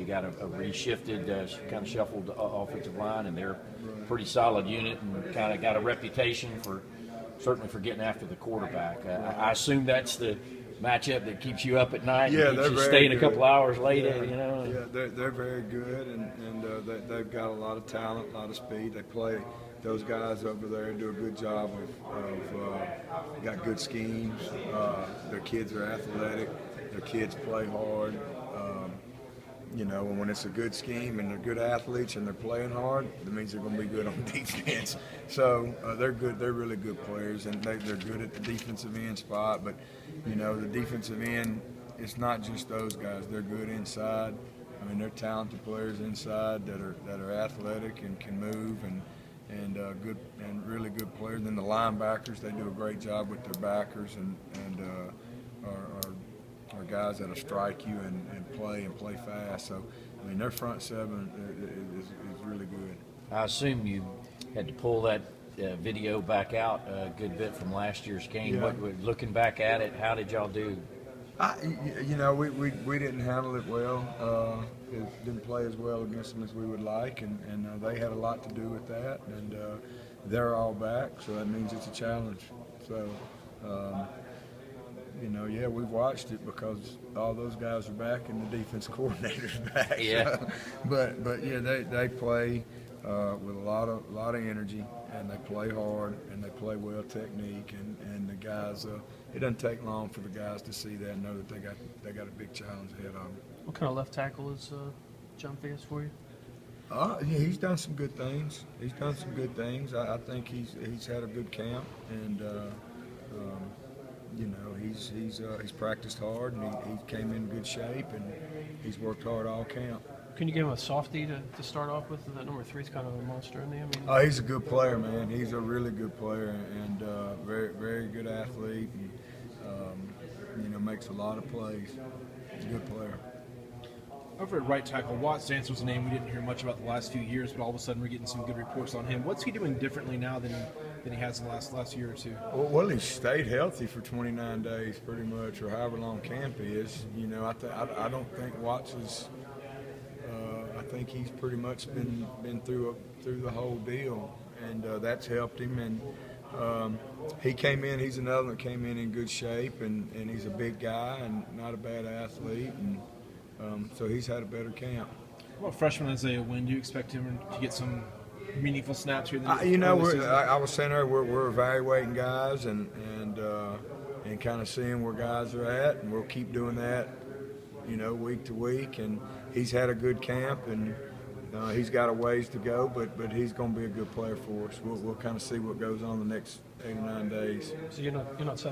got a reshifted, kind of shuffled offensive line, and they're a pretty solid unit and kind of got a reputation for certainly for getting after the quarterback. I assume that's the matchup that keeps you up at night. Yeah, and keeps they're you very staying good. a couple hours late. Yeah, you know. Yeah, they're very good, and they've got a lot of talent, a lot of speed. They play. Those guys over there do a good job of got good schemes. Their kids are athletic. Their kids play hard. And when it's a good scheme and they're good athletes and they're playing hard, that means they're going to be good on defense. So they're good. They're really good players, and they're good at the defensive end spot. But the defensive end, it's not just those guys. They're good inside. I mean, they're talented players inside that are athletic and can move and good and really good players. And then the linebackers, they do a great job with their backers and are guys that'll strike you and play fast. So, I mean, their front seven is really good. I assume you had to pull that video back out a good bit from last year's game. Yeah. Looking back at it, how did y'all do? We didn't handle it well. It didn't play as well against them as we would like, and they had a lot to do with that. And they're all back, so that means it's a challenge. So. We've watched it because all those guys are back and the defense coordinator's back. Yeah. So, but yeah, they play with a lot of energy, and they play hard and they play well technique, and the guys. It doesn't take long for the guys to see that and know that they got a big challenge ahead of them. What kind of left tackle is John Fayette for you? Yeah, he's done some good things. I think he's had a good camp, and he's practiced hard, and he came in good shape, and he's worked hard all camp. Can you give him a softie to start off with? That number 3 is kind of a monster in there. He's a good player, man. He's a really good player, and very, very good athlete, and makes a lot of plays. Good player. Over at right tackle, Watt Stance was a name we didn't hear much about the last few years, but all of a sudden we're getting some good reports on him. What's he doing differently now than he has in the last year or two? Well, he stayed healthy for 29 days pretty much, or however long camp is. I don't think Watts is. I think he's pretty much been through the whole deal, and that's helped him. And he came in. He's another one that came in good shape, and he's a big guy and not a bad athlete, and so he's had a better camp. Well, freshman Isaiah Wynn, do you expect him to get some meaningful snaps here? I was saying earlier, we're evaluating guys and kind of seeing where guys are at, and we'll keep doing that, week to week. And he's had a good camp, and he's got a ways to go, but he's going to be a good player for us. We'll kind of see what goes on the next 8 or 9 days. So you're not set